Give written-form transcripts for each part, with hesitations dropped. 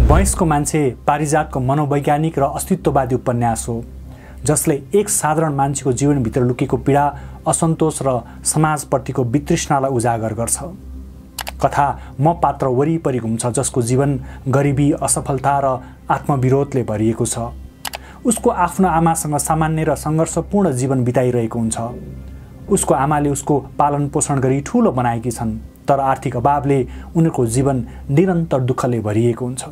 भैँसको मान्छे पारिजातको मनोवैज्ञानिक र अस्तित्ववादी उपन्यास हो, जसले एक साधारण मान्छेको जीवनभित्र लुकेको पीडा, असन्तोष र समाजप्रतिको वितृष्णालाई उजागर गर्छ। कथा म पात्र वरिपरि घुम्छ, जसको जीवन गरिबी, असफलता र आत्मविरोधले भरिएको छ। उसको आफ्नो आमासँग सामान्य र सङ्घर्षपूर्ण जीवन बिताइरहेको हुन्छ। उसको आमाले उसको पालन पोषण गरी ठुलो बनाएकी छन्, तर आर्थिक अभावले उनीहरूको जीवन निरन्तर दुःखले भरिएको हुन्छ।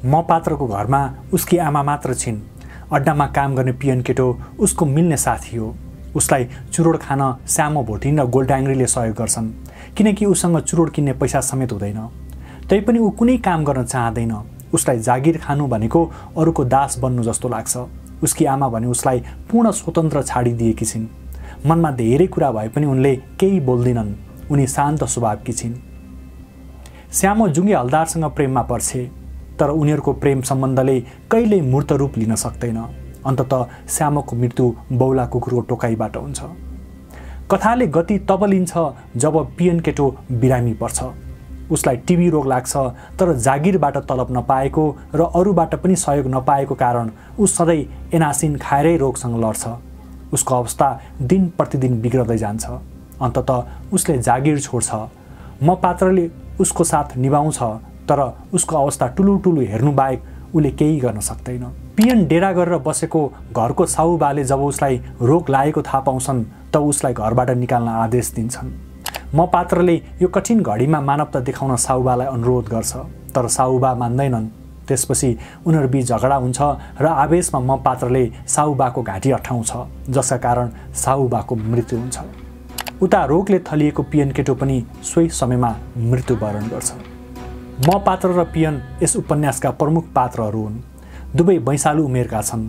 म पात्रको घरमा उसकी आमा मात्र छिन्। अड्डामा काम गर्ने पियन केटो उसको मिल्ने साथी हो। उसलाई चुरोड खान श्यामो भोटिन र गोलडाङ्ग्रीले सहयोग गर्छन्, किनकि उसँग चुरोड किन्ने पैसा समेत हुँदैन। तैपनि ऊ कुनै काम गर्न चाहँदैन। उसलाई जागिर खानु भनेको अरूको दास बन्नु जस्तो लाग्छ। उसकी आमा भने उसलाई पूर्ण स्वतन्त्र छाडिदिएकी छिन्। मनमा धेरै कुरा भए पनि उनले केही बोल्दिनन्। उनी शान्त स्वभावकी छिन्। श्यामो जुङ्गे हलदारसँग प्रेममा पर्छे, तर उनीहरूको प्रेम सम्बन्धले कहिल्यै मूर्त रूप लिन सक्दैन। अन्ततः श्यामको मृत्यु बौला कुकुरको टोकाइबाट हुन्छ। कथाले गति तब लिन्छ जब पियन केटो बिरामी पर्छ। उसलाई टिबी रोग लाग्छ, तर जागिरबाट तलब नपाएको र अरूबाट पनि सहयोग नपाएको कारण ऊ सधैँ एनासिन खाएरै रोगसँग लड्छ। उसको अवस्था दिन प्रतिदिन बिग्रदै जान्छ। अन्ततः उसले जागिर छोड्छ। म पात्रले उसको साथ निभाउँछ, तर उसको अवस्था टुलु हेर्नु बाहेक उसले केही गर्न सक्दैन। पियन डेरा गरेर बसेको घरको साहुबाले जब उसलाई रोग लागेको थाहा पाउँछन्, तब उसलाई घरबाट निकाल्न आदेश दिन्छन्। म पात्रले यो कठिन घडीमा मानवता देखाउन साहुबालाई अनुरोध गर्छ, तर साहुबा मान्दैनन्। त्यसपछि उनीहरूबीच झगडा हुन्छ र आवेशमा म पात्रले साहुबाको घाँटी अठाउँछ, जसका कारण साहुबाको मृत्यु हुन्छ। उता रोगले थलिएको पियन केटो पनि सोही समयमा मृत्युवरण गर्छ। म पात्र र पियन यस उपन्यासका प्रमुख पात्रहरू हुन्। दुवै वैशालु उमेरका छन्।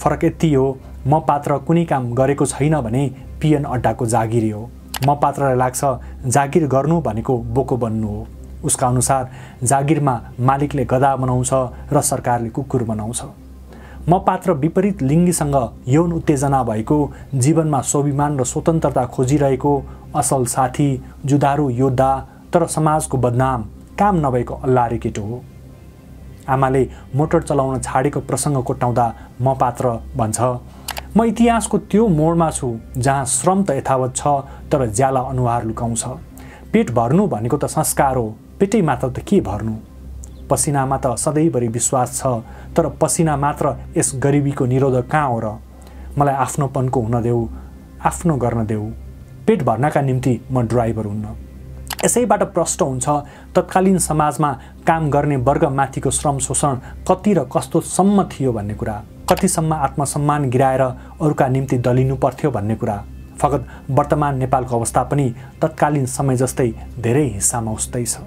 फरक यति हो, म पात्र कुनै काम गरेको छैन भने पियन अड्डाको जागिरी हो। म पात्रलाई लाग्छ जागिर गर्नु भनेको बोको बन्नु हो। उसका अनुसार जागिरमा मालिकले गधा बनाउँछ र सरकारले कुकुर बनाउँछ। म पात्र विपरीत लिङ्गीसँग यौन उत्तेजना भएको, जीवनमा स्वाभिमान र स्वतन्त्रता खोजिरहेको असल साथी, जुधारु योद्धा, तर समाजको बदनाम, काम नभएको अल्लारे केटो हो। आमाले मोटर चलाउन छाडेको प्रसङ्ग कोट्याउँदा म पात्र भन्छ, म इतिहासको त्यो मोडमा छु जहाँ श्रम त यथावत छ, तर ज्याला अनुहार लुकाउँछ। पेट भर्नु भनेको त संस्कार हो, पेटै मात्र त के भर्नु। पसिनामा त सधैँभरि विश्वास छ, तर पसिना मात्र यस गरिबीको निरोधक कहाँ हो र। मलाई आफ्नोपनको हुन देऊ, आफ्नो गर्न देऊ। पेट भर्नका निम्ति म ड्राइभर हुन्न। यसैबाट प्रष्ट हुन्छ तत्कालीन समाजमा काम गर्ने वर्गमाथिको श्रम शोषण कति र कस्तोसम्म थियो भन्ने कुरा, कतिसम्म आत्मसम्मान गिराएर अरूका निम्ति दलिनु पर्थ्यो भन्ने कुरा। फगत वर्तमान नेपालको अवस्था पनि तत्कालीन समय जस्तै धेरै हिस्सामा उस्तै छ।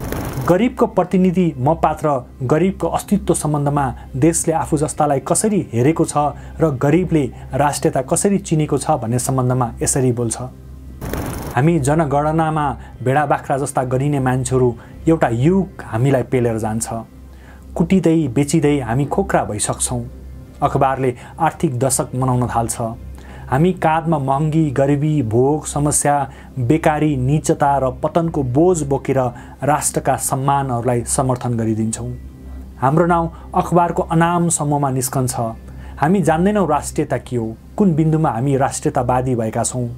गरिबको प्रतिनिधि म पात्र गरिबको अस्तित्व सम्बन्धमा देशले आफू जस्तालाई कसरी हेरेको छ र गरिबले राष्ट्रियता कसरी चिनेको छ भन्ने सम्बन्धमा यसरी बोल्छ, हामी जनगणनामा भेडा बाख्रा जस्ता गरिने मान्छेहरू एउटा युग हामीलाई पेलेर जान्छ। कुटिँदै बेचिँदै हामी खोक्रा भइसक्छौँ। अखबारले आर्थिक दशक मनाउन थाल्छ। हामी काँधमा महँगी, गरिबी, भोग, समस्या, बेकारी, नीचता र पतनको बोझ बोकेर राष्ट्रका सम्मानहरूलाई समर्थन गरिदिन्छौँ। हाम्रो नाउँ अखबारको अनाम समूहमा निस्कन्छ। हामी जान्दैनौँ राष्ट्रियता के हो, कुन बिन्दुमा हामी राष्ट्रियतावादी भएका छौँ।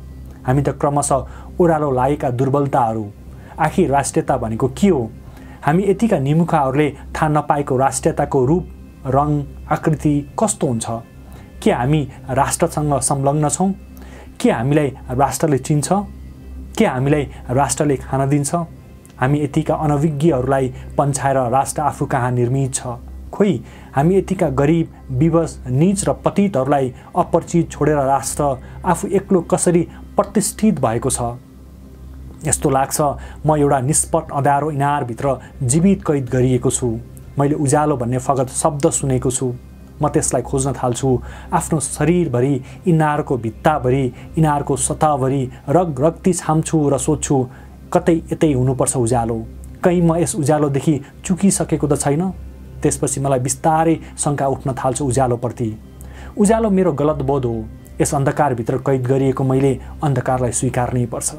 हामी त क्रमशः ओह्रालो लागेका दुर्बलताहरू। आखिर राष्ट्रियता भनेको के हो? हामी यतिका निमुखाहरूले थाहा नपाएको राष्ट्रियताको रूप, रङ, आकृति कस्तो हुन्छ? के हामी राष्ट्रसँग संलग्न छौँ? के हामीलाई राष्ट्रले चिन्छ? के हामीलाई राष्ट्रले खान दिन्छ? हामी यतिका अनभिज्ञहरूलाई पन्छाएर राष्ट्र आफू कहाँ निर्मित छ? खोइ हामी यतिका गरिब, विवश, नीच र पतितहरूलाई अपरिचित छोडेर राष्ट्र आफू एक्लो कसरी प्रतिष्ठित भएको छ? यस्तो लाग्छ म एउटा निष्पट अँध्यारो इनारभित्र जीवित कैद गरिएको छु। मैले उज्यालो भन्ने फगत शब्द सुनेको छु। म त्यसलाई खोज्न थाल्छु। आफ्नो शरीरभरि, इनारको भित्ताभरि, इनारको सतहभरि रगरक्ती छाम्छु र सोध्छु, कतै यतै हुनुपर्छ उज्यालो। कहीँ म यस उज्यालोदेखि चुकिसकेको त छैन? त्यसपछि मलाई बिस्तारै शङ्का उठ्न थाल्छ उज्यालोप्रति। उज्यालो मेरो गलत बोध हो। यस अन्धकारभित्र कैद गरिएको मैले अन्धकारलाई स्वीकार्नै पर्छ।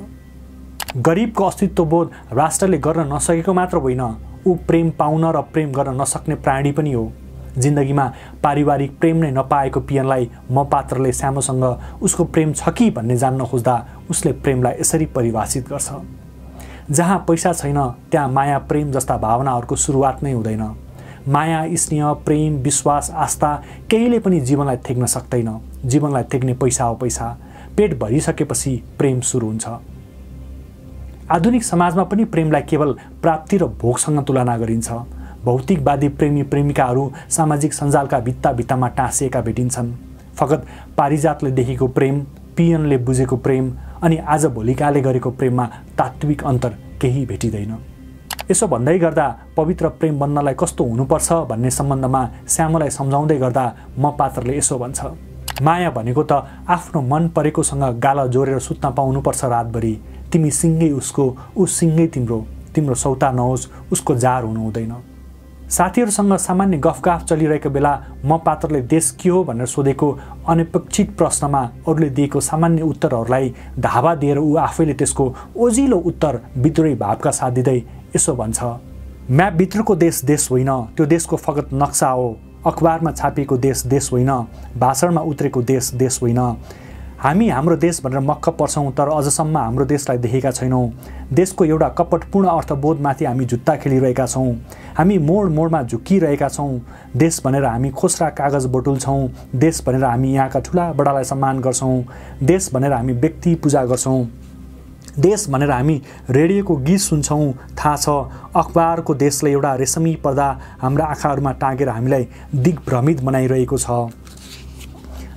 गरिबको अस्तित्वबोध राष्ट्रले गर्न नसकेको मात्र होइन, ऊ प्रेम पाउन र प्रेम गर्न नसक्ने प्राणी पनि हो। जिन्दगीमा पारिवारिक प्रेम नै नपाएको पियनलाई म पात्रले श्यामसँग उसको प्रेम छ कि भन्ने जान्न खोज्दा उसले प्रेमलाई यसरी परिभाषित गर्छ। जहाँ पैसा छैन त्यहाँ माया प्रेम जस्ता भावनाहरूको सुरुवात नै हुँदैन। माया, स्नेह, प्रेम, विश्वास, आस्था केहीले पनि जीवनलाई थेक्न सक्दैन। जीवनलाई थेक्ने पैसा हो पैसा। पेट भरिसकेपछि प्रेम सुरु हुन्छ। आधुनिक समाजमा पनि प्रेमलाई केवल प्राप्ति र भोगसँग तुलना गरिन्छ। भौतिकवादी प्रेमी प्रेमिकाहरू सामाजिक सञ्जालका भित्ता भित्तामा टाँसिएका भेटिन्छन्। फकत पारिजातले देखेको प्रेम, पियनले बुझेको प्रेम अनि आज भोलिकाले गरेको प्रेममा तात्विक अन्तर केही भेटिँदैन। यसो भन्दै गर्दा पवित्र प्रेम बन्नलाई कस्तो हुनुपर्छ भन्ने सम्बन्धमा श्यामलाई सम्झाउँदै गर्दा म पात्रले यसो भन्छ, माया भनेको त आफ्नो मन परेकोसँग गाला जोडेर सुत्न पाउनुपर्छ रातभरि। तिमी सिङ्गै उसको, ऊ सिङ्गै तिम्रो। तिम्रो सौता नहोस्, उसको जार हुनु हुँदैन। साथीहरूसँग सामान्य गफगाफ चलिरहेको बेला म पात्रले देश के हो भनेर सोधेको अनपेक्षित प्रश्नमा अरूले दिएको सामान्य उत्तरहरूलाई ढाबा दिएर ऊ आफैले त्यसको ओजिलो उत्तर विद्रोही भावका साथ दिँदै यसो भन्छ, म्यापभित्रको देश देश होइन, त्यो देशको फकत नक्सा हो। अखबारमा छापिएको देश देश होइन, भाषणमा उत्रेको देश देश होइन। हामी हाम्रो देश भनेर मक्क पर्छौँ तर अझसम्म हाम्रो देशलाई देखेका छैनौँ। देशको एउटा कपटपूर्ण अर्थबोधमाथि हामी जुत्ता खेलिरहेका छौँ। हामी मोड मोडमा झुक्किरहेका छौँ। देश भनेर हामी खोस्रा कागज बटुल्छौँ। देश भनेर हामी यहाँका ठुला बडालाई सम्मान गर्छौँ। देश भनेर हामी व्यक्ति पूजा गर्छौँ। देश भनेर हामी रेडियोको गीत सुन्छौँ। थाहा छ, अखबारको देशले एउटा रेशमी पर्दा हाम्रा आँखाहरूमा टाँगेर हामीलाई दिग्भ्रमित बनाइरहेको छ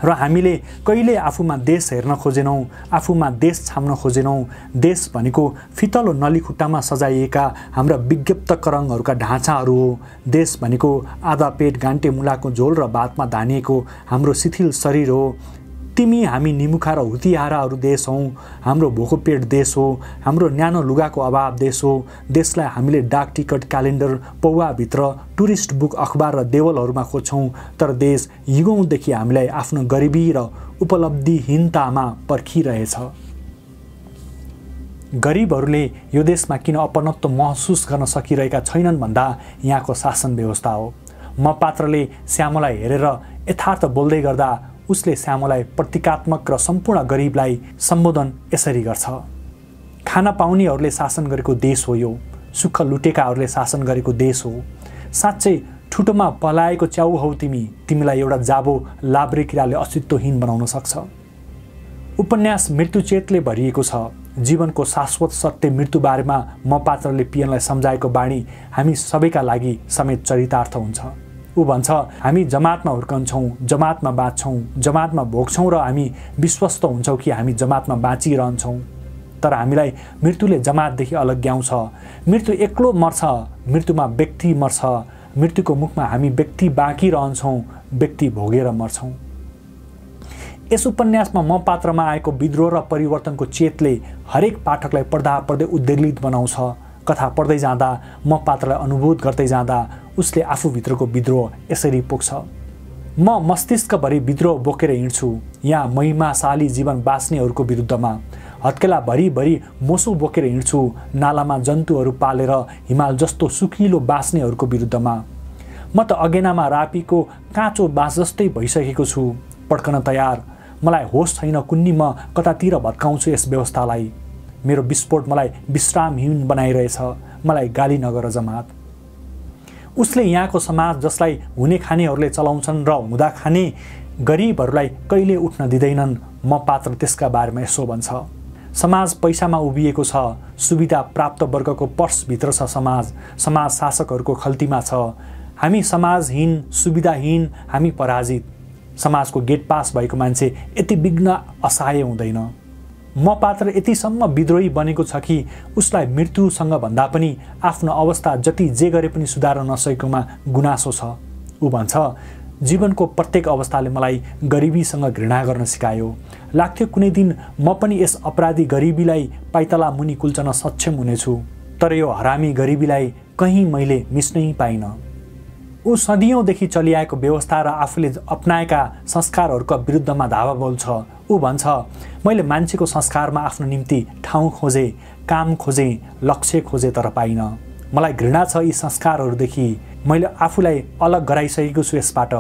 र हामीले कहिले आफूमा देश हेर्न खोजेनौँ, आफूमा देश छाम्न खोजेनौँ। देश भनेको फितलो नलीखुट्टामा सजाइएका हाम्रा विज्ञप्तकरणहरूका ढाँचाहरू हो। देश भनेको आधा पेट गान्टे मुलाको झोल र भातमा धानिएको हाम्रो शिथिल शरीर हो। तिमी हामी निमुखा र हुतियाराहरू देश हौँ। हाम्रो भोको पेट देश हो। हाम्रो न्यानो लुगाको अभाव देश हो। देशलाई हामीले डाक टिकट, क्यालेन्डर, पौवाभित्र, टुरिस्ट बुक, अखबार र देवलहरूमा खोज्छौँ। तर देश युगौँदेखि हामीलाई आफ्नो गरिबी र उपलब्धिहीनतामा पर्खिरहेछ। गरिबहरूले यो देशमा किन अपनत्व महसुस गर्न सकिरहेका छैनन् भन्दा यहाँको शासन व्यवस्था हो। म पात्रले श्यामलाई हेरेर यथार्थ बोल्दै गर्दा उसले श्यामलाई प्रतीकात्मक र सम्पूर्ण गरिबलाई सम्बोधन यसरी गर्छ, खाना पाउनेहरूले शासन गरेको देश हो यो। सुख लुटेकाहरूले शासन गरेको देश हो। साँच्चै ठुटोमा पलाएको च्याउ हौ तिमी। तिमीलाई एउटा जाबो लाब्रे किराले अस्तित्वहीन बनाउन सक्छ। उपन्यास मृत्युचेतले भरिएको छ। जीवनको शाश्वत सत्य मृत्युबारेमा म पात्रले पियनलाई सम्झाएको बाणी हामी सबैका लागि समेत चरितार्थ हुन्छ। ऊ भन्छ, हामी जमातमा हुर्कन्छौँ, जमातमा बाँच्छौँ, जमातमा भोग्छौँ र हामी विश्वस्त हुन्छौँ कि हामी जमातमा बाँचिरहन्छौँ। तर हामीलाई मृत्युले जमातदेखि अलग्याउँछ। मृत्यु एक्लो मर्छ, मृत्युमा व्यक्ति मर्छ। मृत्युको मुखमा हामी व्यक्ति बाँकी रहन्छौँ, व्यक्ति भोगेर मर्छौँ। यस उपन्यासमा म पात्रमा आएको विद्रोह र परिवर्तनको चेतले हरेक पाठकलाई पढ्दा पढ्दै उद्वेलित बनाउँछ। कथा पढ्दै जाँदा म पात्रलाई अनुभूत गर्दै जाँदा उसले आफूभित्रको विद्रोह यसरी पोख्छ, म मस्तिष्कभरि विद्रोह बोकेर हिँड्छु यहाँ महिमाशाली जीवन बाँच्नेहरूको विरुद्धमा। हत्केला भरिभरि मोसो बोकेर हिँड्छु नालामा जन्तुहरू पालेर हिमाल जस्तो सुकिलो बाँच्नेहरूको विरुद्धमा। म त अगेनामा रापीको काँचो बाँस जस्तै भइसकेको छु, पड्कन तयार। मलाई होस छैन कुन्नी म कतातिर भत्काउँछु यस व्यवस्थालाई। मेरो विस्फोट मलाई विश्रामहीन बनाइरहेछ। मलाई गाली नगर जमात। उसले यहाँको समाज जसलाई हुने खानेहरूले चलाउँछन् र हुँदा खाने गरिबहरूलाई कहिले उठ्न दिँदैनन्, म पात्र त्यसका बारेमा यसो भन्छ, समाज पैसामा उभिएको छ। सुविधा प्राप्त वर्गको पर्सभित्र छ समाज। समाज शासकहरूको खल्तीमा छ। हामी समाजहीन, सुविधाहीन, हामी पराजित। समाजको गेट पास भएको मान्छे यति विघ्न असहाय हुँदैन। म पात्र यतिसम्म विद्रोही बनेको छ कि उसलाई मृत्युसँग भन्दा पनि आफ्नो अवस्था जति जे गरे पनि सुधार्न नसकेकोमा गुनासो छ। ऊ भन्छ, जीवनको प्रत्येक अवस्थाले मलाई गरिबीसँग घृणा गर्न सिकायो। लाग्थ्यो कुनै दिन म पनि यस अपराधी गरिबीलाई पाइतला मुनि कुल्चन सक्षम हुनेछु। तर यो हरामी गरिबीलाई कहीँ मैले मिच्नै पाइनँ। ऊ सदियौँदेखि चलिआएको व्यवस्था र आफूले अपनाएका संस्कारहरूका विरुद्धमा धावा बोल्छ। ऊ भन्छ, मैले मान्छेको संस्कारमा आफ्नो निम्ति ठाउँ खोजेँ, काम खोजेँ, लक्ष्य खोजेँ, तर पाइनँ। मलाई घृणा छ यी संस्कारहरूदेखि। मैले आफूलाई अलग गराइसकेको छु यसबाट।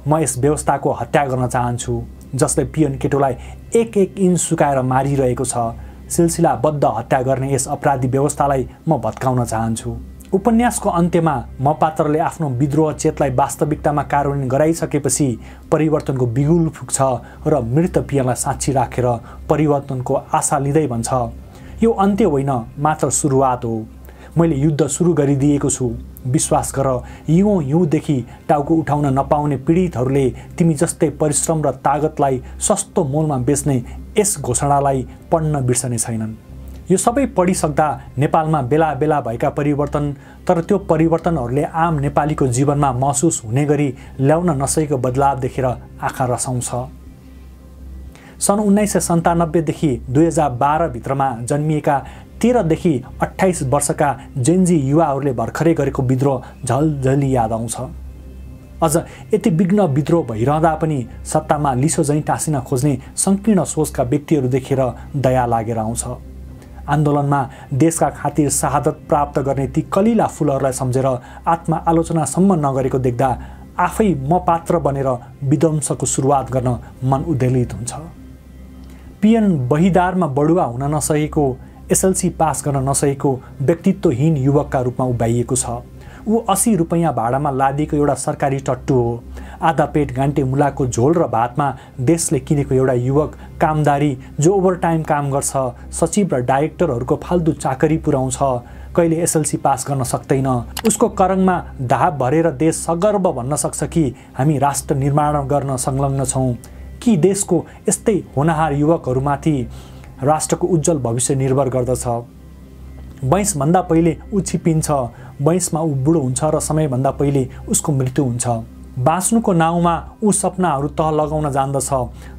म यस व्यवस्थाको हत्या गर्न चाहन्छु जसले पियन केटोलाई एक एक इन्च सुकाएर मारिरहेको छ। सिलसिलाबद्ध हत्या गर्ने यस अपराधी व्यवस्थालाई म भत्काउन चाहन्छु। उपन्यासको अन्त्यमा म पात्रले आफ्नो विद्रोह चेतलाई वास्तविकतामा कार्यान्वयन गराइसकेपछि परिवर्तनको बिगुल फुक्छ र मृत पियनलाई साक्षी राखेर परिवर्तनको आशा लिँदै भन्छ, यो अन्त्य होइन, मात्र सुरुवात हो। मैले युद्ध सुरु गरिदिएको छु। विश्वास गर, युँदेखि टाउको उठाउन नपाउने पीडितहरूले तिमी जस्तै परिश्रम र तागतलाई सस्तो मोलमा बेच्ने यस घोषणालाई पढ्न बिर्सने छैनन्। यो सबै पढिसक्दा नेपालमा बेला बेला भएका परिवर्तन, तर त्यो परिवर्तनहरूले आम नेपालीको जीवनमा महसुस हुने गरी ल्याउन नसकेको बदलाव देखेर आँखा रसाउँछ। सन् 1997देखि 2012 भित्रमा जन्मिएका 13 देखि 28 वर्षका जेनजी युवाहरूले भर्खरै गरेको विद्रोह झलझली याद आउँछ। अझ यति विघ्न विद्रोह भइरहँदा पनि सत्तामा लिसो झैँ टाँसिन खोज्ने सङ्कीर्ण सोचका व्यक्तिहरू देखेर दया लागेर आउँछ। आन्दोलनमा देशका खातिर शहादत प्राप्त गर्ने ती कलिला फुलहरूलाई सम्झेर आत्मआलोचनासम्म नगरेको देख्दा आफै म पात्र बनेर विध्वंसको सुरुवात गर्न मन उद्वेलित हुन्छ। पिएन बहिदारमा बढुवा हुन नसकेको, एसएलसी पास गर्न नसकेको व्यक्तित्वहीन युवकका रूपमा उभ्याइएको छ। ऊ 80 रुपैयाँ भाडामा लादिएको एउटा सरकारी टट्टु हो। आधा पेट गान्टे मुलाको झोल र भातमा देशले किनेको एउटा युवक कामदारी जो ओभरटाइम काम गर्छ, सचिव र डाइरेक्टरहरूको फाल्तु चाकरी पुर्याउँछ, कहिले एसएलसी पास गर्न सक्दैन। उसको करङमा धाप भरेर देश सगर्व भन्न सक्छ कि हामी राष्ट्र निर्माण गर्न संलग्न छौँ। कि देशको यस्तै होनहार युवकहरूमाथि राष्ट्रको उज्जवल भविष्य निर्भर गर्दछ। 22भन्दा पहिले ऊ छिपिन्छ, 22मा ऊ बुढो हुन्छ र समयभन्दा पहिले उसको मृत्यु हुन्छ। बाँच्नुको नाउँमा ऊ सपनाहरू तह लगाउन जान्दछ,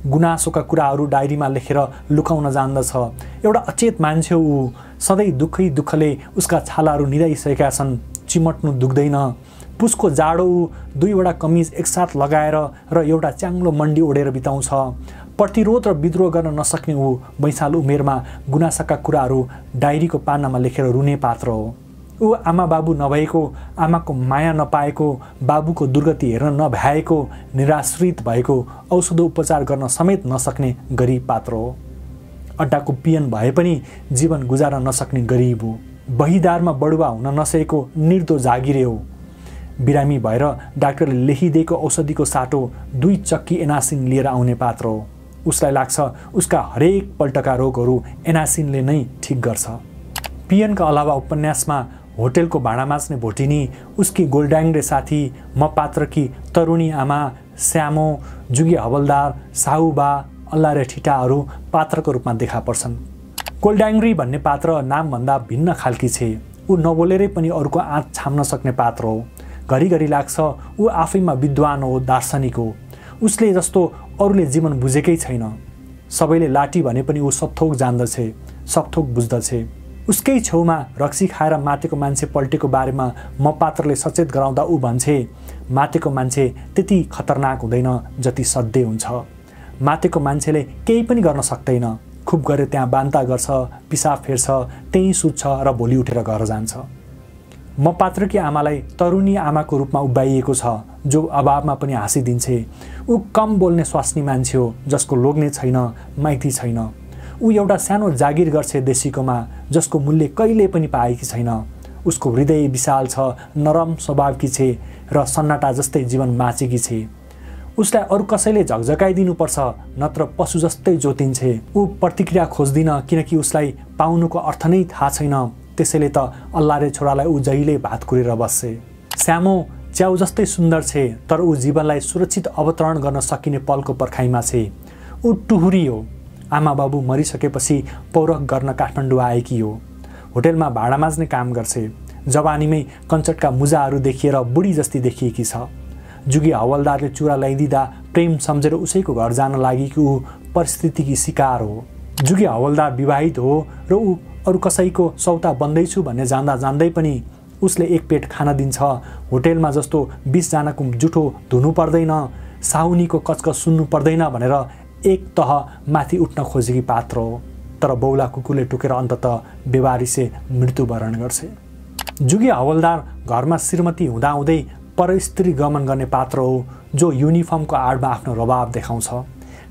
गुनासोका कुराहरू डायरीमा लेखेर लुकाउन जान्दछ। एउटा अचेत मान्छे ऊ, सधैँ दुःखले उसका छालाहरू निदाइसकेका छन्, चिमट्नु दुख्दैन। पुसको जाडो ऊ 2वटा कमिज एकसाथ लगाएर र एउटा च्याङ्लो मन्डी ओढेर बिताउँछ। प्रतिरोध र विद्रोह गर्न नसक्ने ऊ 22 साल उमेरमा गुनासाका कुराहरू डायरीको पानामा लेखेर रुने पात्र हो। ऊ आमा बाबु नभएको, आमाको माया नपाएको, बाबुको दुर्गति हेर्न नभ्याएको, निराश्रित भएको, औषध उपचार गर्न समेत नसक्ने गरिब पात्र हो। अड्डाको पिएन भए पनि जीवन गुजार्न नसक्ने गरिब हो। बहिदारमा बढुवा हुन नसकेको निर्दो जागिरे हो। बिरामी भएर डाक्टरले लेखिदिएको औषधिको साटो 2 चक्की एनासिन लिएर आउने पात्र हो। उसलाई लाग्छ उसका हरेक पल्टका रोगहरू एनासिनले नै ठिक गर्छ। पिएनका अलावा उपन्यासमा होटेलको भाँडा माझ्ने भोटिनी, उसकी गोल्ड्याङ्ग्रे साथी, म पात्रकी तरुणी आमा, श्यामो, जुगे हवलदार, साहुबा, अल्लारे ठिटाहरू पात्रको रूपमा देखा पर्छन्। गोल्ड्याङ्ग्री भन्ने पात्र नामभन्दा भिन्न खालकी छे। ऊ नबोलेरै पनि अरूको आँट छाम्न सक्ने पात्र हो। घरिघरि लाग्छ ऊ आफैमा विद्वान हो, दार्शनिक हो। उसले जस्तो अरूले जीवन बुझेकै छैन। सबैले लाठी भने पनि ऊ सबथोक जान्दछे, सबथोक बुझ्दछे। उसकै छेउमा रक्सी खाएर मातेको मान्छे पल्टेको बारेमा म पात्रले सचेत गराउँदा ऊ भन्छे, मातेको मान्छे त्यति खतरनाक हुँदैन जति सधैँ हुन्छ। मातेको मान्छेले केही पनि गर्न सक्दैन, खुब गरेर त्यहाँ बान्ता गर्छ, पिसाब फेर्छ, त्यहीँ सुत्छ र भोलि उठेर घर जान्छ। म पात्रकी आमालाई तरुणी आमाको रूपमा उभ्याइएको छ, जो अभावमा पनि हाँसिदिन्छे। ऊ कम बोल्ने स्वास्नी मान्छे हो, जसको लोग्ने छैन, माइती छैन। ऊ एउटा सानो जागिर गर्छे देशीकोमा, जसको मूल्य कहिले पनि पाएकी छैन। उसको हृदय विशाल छ, नरम स्वभावकी छे र सन्नाटा जस्तै जीवन बाँचेकी छे। उसलाई अरू कसैले झकझकाइदिनुपर्छ, नत्र पशु जस्तै जोतिन्छे। ऊ प्रतिक्रिया खोज्दिन, किनकि उसलाई पाउनुको अर्थ नै थाहा छैन। त्यसैले त अल्लारे छोरालाई ऊ जहिले भात कुरेर बस्छे। श्यामो च्याउ जस्तै सुन्दर छे, तर ऊ जीवनलाई सुरक्षित अवतरण गर्न सकिने पलको पर्खाइमा छे। ऊ टुहुरी हो। आमा बाबु मरिसकेपछि पौरख गर्न काठमाडौँ आएकी हो। होटेलमा भाँडा माझ्ने काम गर्छे। जवानीमै कञ्चटका मुजाहरू देखिएर बुढी जस्ती देखिएकी छ। जुगी हवलदारले चुरा ल्याइदिँदा प्रेम सम्झेर उसैको घर जान लागेकी ऊ परिस्थितिकी शिकार हो। जुगी हवलदार विवाहित हो र ऊ अरू कसैको सौता बन्दैछु भन्ने जान्दै पनि उसले एक पेट खान दिन्छ, होटेलमा जस्तो 20 जनाको जुठो धुनु पर्दैन, साउनीको कचकच सुन्नु पर्दैन भनेर एक तह माथि उठ्न खोजेकी पात्र हो। तर बौला कुकुरले टोकेर अन्ततः बेवारिसे मृत्युवरण गर्छ। जुगे हवलदार घरमा श्रीमती हुँदाहुँदै परस्त्री गमन गर्ने पात्र हो, जो युनिफर्मको आडमा आफ्नो रवाब देखाउँछ।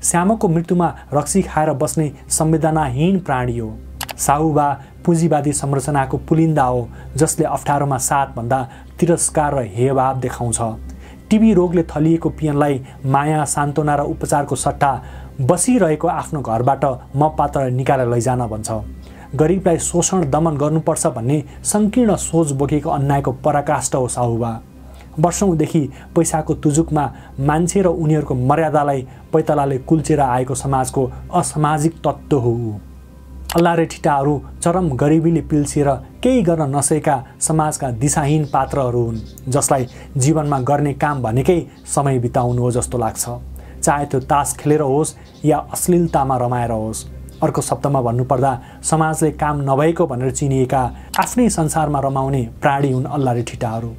श्यामको मृत्युमा रक्सी खाएर बस्ने संवेदनाहीन प्राणी हो। साहुबा पुँजीवादी संरचनाको पुलिन्दा हो, जसले अप्ठ्यारोमा साथभन्दा तिरस्कार र हेयभाव देखाउँछ। टिबी रोगले थलिएको पियनलाई माया, सान्त्वना र उपचारको सट्टा बसिरहेको आफ्नो घरबाट म पात्रलाई निकालेर लैजान भन्छ। गरिबलाई शोषण दमन गर्नुपर्छ भन्ने सङ्कीर्ण सोच बोकेको अन्यायको पराकाष्ठ हो साहुबा। वर्षौँदेखि पैसाको तुजुकमा मान्छे र उनीहरूको मर्यादालाई पैतालाले कुल्चेर आएको समाजको असामाजिक तत्त्व हो। अल्लारे ठिटाहरू चरम गरिबीले पिल्सिएर केही गर्न नसकेका समाजका दिशाहीन पात्रहरू हुन्, जसलाई जीवनमा गर्ने काम भनेकै समय बिताउनु हो जस्तो लाग्छ, चाहे त्यो तास खेलेर होस् या अश्लीलतामा रमाएर होस्। अर्को शब्दमा भन्नुपर्दा समाजले काम नभएको भनेर चिनिएका आफ्नै संसारमा रमाउने प्राणी हुन् अल्लारे ठिटाहरू।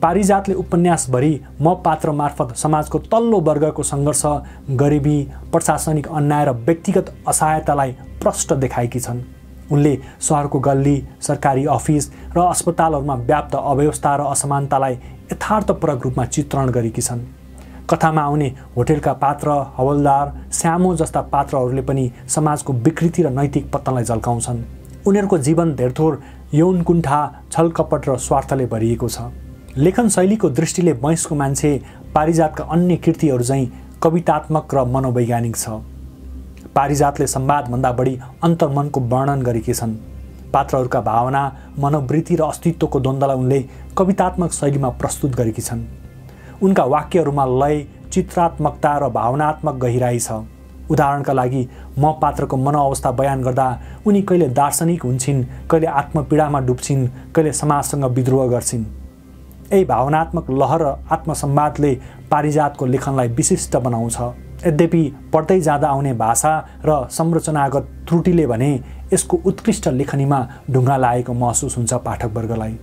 पारिजातले उपन्यासभरि म पात्र मार्फत समाजको तल्लो वर्गको सङ्घर्ष, गरिबी, प्रशासनिक अन्याय र व्यक्तिगत असहायतालाई प्रष्ट देखाएकी छन्। उनले सहरको गल्ली, सरकारी अफिस र अस्पतालहरूमा व्याप्त अव्यवस्था र असमानतालाई यथार्थपूर्वक रूपमा चित्रण गरेकी छन्। कथामा आउने होटेलका पात्र, हवलदार, श्यामो जस्ता पात्रहरूले पनि समाजको विकृति र नैतिक पतनलाई झल्काउँछन्। उनीहरूको जीवन धेरथोर यौन कुण्ठा, छलकपट र स्वार्थले भरिएको छ। लेखन शैलीको दृष्टिले वयस्को मान्छे पारिजातका अन्य कृतिहरू चाहिँ कवितात्मक र मनोवैज्ञानिक छ। पारिजातले संवादभन्दा बढी अन्तर्मनको वर्णन गरेकी छन्। पात्रहरूका भावना, मनोवृत्ति र अस्तित्वको द्वन्द्वलाई उनले कवितात्मक शैलीमा प्रस्तुत गरेकी छन्। उनका वाक्यहरूमा लय, चित्रात्मकता र भावनात्मक गहिराई छ। उदाहरणका लागि म पात्रको मनोअवस्था बयान गर्दा उनी कहिले दार्शनिक हुन्छन्, कहिले आत्मपीडामा डुब्छिन्, कहिले समाजसँग विद्रोह गर्छिन्। यही भावनात्मक लहर र आत्मसंवादले पारिजातको लेखनलाई विशिष्ट बनाउँछ। यद्यपि पढ्दै जाँदा आउने भाषा र संरचनागत त्रुटिले भने यसको उत्कृष्ट लेखनीमा ढुङ्गा लागेको महसुस हुन्छ पाठकवर्गलाई।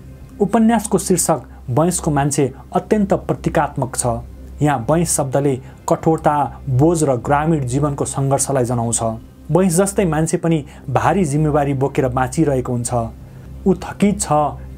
उपन्यासको शीर्षक वयस्को मान्छे अत्यन्त प्रतीकात्मक छ। यहाँ वयस शब्दले कठोरता, बोझ र ग्रामीण जीवनको सङ्घर्षलाई जनाउँछ। वयस जस्तै मान्छे पनि भारी जिम्मेवारी बोकेर बाँचिरहेको हुन्छ। ऊ थकित छ,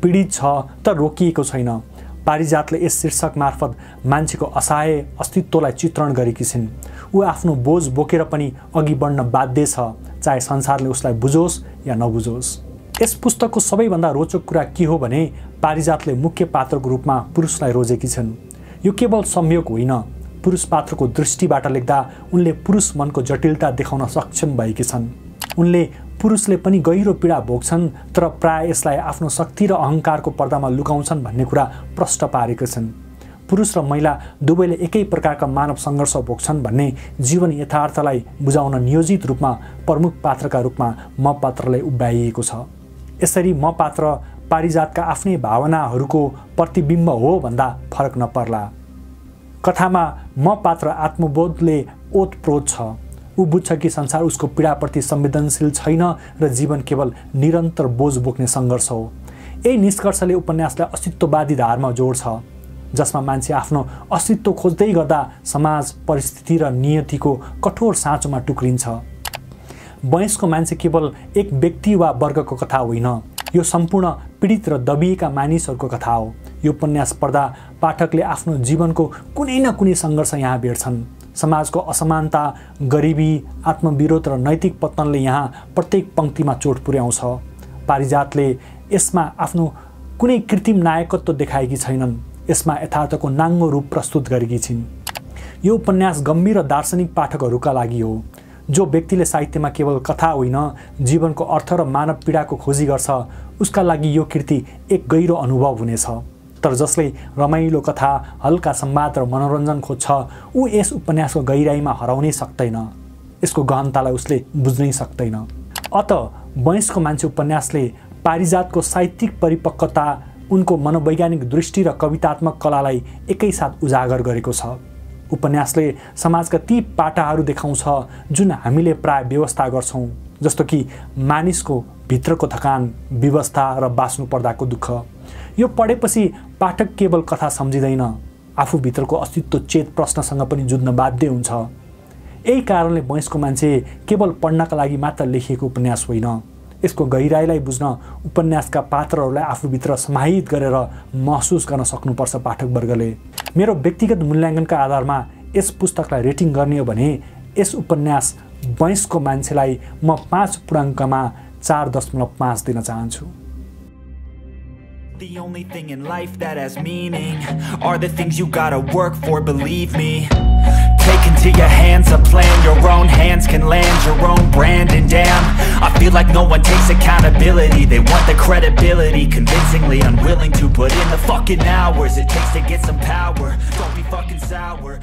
पीडित छ, तर रोकिएको छैन। पारिजातले यस शीर्षक मार्फत मान्छेको असहाय अस्तित्वलाई चित्रण गरेकी छिन्। ऊ आफ्नो बोझ बोकेर पनि अघि बढ्न बाध्य छ, चाहे संसारले उसलाई बुझोस् या नबुझोस्। यस पुस्तकको सबैभन्दा रोचक कुरा के हो भने पारिजातले मुख्य पात्रको रूपमा पुरुषलाई रोजेकी छन्। यो केवल संयोग होइन, पुरुष पात्रको दृष्टिबाट लेख्दा उनले पुरुष मनको जटिलता देखाउन सक्षम भएकी छन्। उनले पुरुषले पनि गहिरो पीडा भोग्छन्, तर प्राय यसलाई आफ्नो शक्ति र अहङ्कारको पर्दामा लुकाउँछन् भन्ने कुरा प्रष्ट पारेका छन्। पुरुष र महिला दुवैले एकै प्रकारका मानव सङ्घर्ष भोग्छन् भन्ने जीवन यथार्थलाई बुझाउन नियोजित रूपमा प्रमुख पात्रका रूपमा म पात्रलाई उभ्याइएको छ। यसरी म पात्र पारिजातका आफ्नै भावनाहरूको प्रतिबिम्ब हो भन्दा फरक नपर्ला। कथामा म पात्र आत्मबोधले ओतप्रोत छ। ऊ बुझ्छ कि संसार उसको पीडाप्रति संवेदनशील छैन र जीवन केवल निरन्तर बोझ बोक्ने सङ्घर्ष हो। यही निष्कर्षले उपन्यासलाई अस्तित्ववादी धारमा जोड्छ, जसमा मान्छे आफ्नो अस्तित्व खोज्दै गर्दा समाज, परिस्थिति र नियतिको कठोर साँचोमा टुक्रिन्छ। वयस्को मान्छे केवल एक व्यक्ति वा वर्गको कथा होइन, यो सम्पूर्ण पीडित र दबिएका मानिसहरूको कथा हो। यो उपन्यास पढ्दा पाठकले आफ्नो जीवनको कुनै न कुनै सङ्घर्ष यहाँ भेट्छन्। समाजको असमानता, गरिबी, आत्मविरोध र नैतिक पतनले यहाँ प्रत्येक पङ्क्तिमा चोट पुर्याउँछ। पारिजातले यसमा आफ्नो कुनै कृत्रिम नायकत्व देखाएकी छैनन्, यसमा यथार्थको नाङ्गो रूप प्रस्तुत गरेकी छिन्। यो उपन्यास गम्भीर र दार्शनिक पाठकहरूका लागि हो, जो व्यक्तिले साहित्यमा केवल कथा होइन, जीवनको अर्थ र मानव पीडाको खोजी गर्छ। उसका लागि यो कृति एक गहिरो अनुभव हुनेछ। तर जसले रमाइलो कथा, हल्का संवाद र मनोरञ्जन खोज्छ, ऊ यस उपन्यासको गहिराइमा हराउनै सक्दैन। यसको गहनतालाई उसले बुझ्नै सक्दैन। अत वयस्को मान्छे उपन्यासले पारिजातको साहित्यिक परिपक्वता, उनको मनोवैज्ञानिक दृष्टि र कवितात्मक कलालाई एकैसाथ उजागर गरेको छ। उपन्यासले समाजका ती पाटाहरू देखाउँछ जुन हामीले प्राय व्यवस्था गर्छौँ, जस्तो कि मानिसको भित्रको थकान, व्यवस्था र बाँच्नु पर्दाको दुःख। यो पढेपछि पाठक केवल कथा सम्झिँदैन, आफूभित्रको अस्तित्व चेत प्रश्नसँग पनि जुझ्न बाध्य हुन्छ। यही कारणले वयस्क मान्छे केवल पढ्नका लागि मात्र लेखिएको उपन्यास होइन, यसको गहिराईलाई बुझ्न उपन्यासका पात्रहरूलाई आफूभित्र समाहित गरेर महसुस गर्न सक्नुपर्छ पाठकवर्गले। मेरो व्यक्तिगत मूल्याङ्कनका आधारमा यस पुस्तकलाई रेटिङ गर्ने हो भने यस उपन्यास वयस्क मान्छेलाई म 5 पूर्णाङ्कमा 4.5 दिन चाहन्छु। The only thing in life that has meaning are the things you gotta work for, believe me. Take into your hands a plan, your own hands can land your own brand. And damn, I feel like no one takes accountability. They want the credibility, convincingly unwilling to put in the fucking hours it takes to get some power. Don't be fucking sour.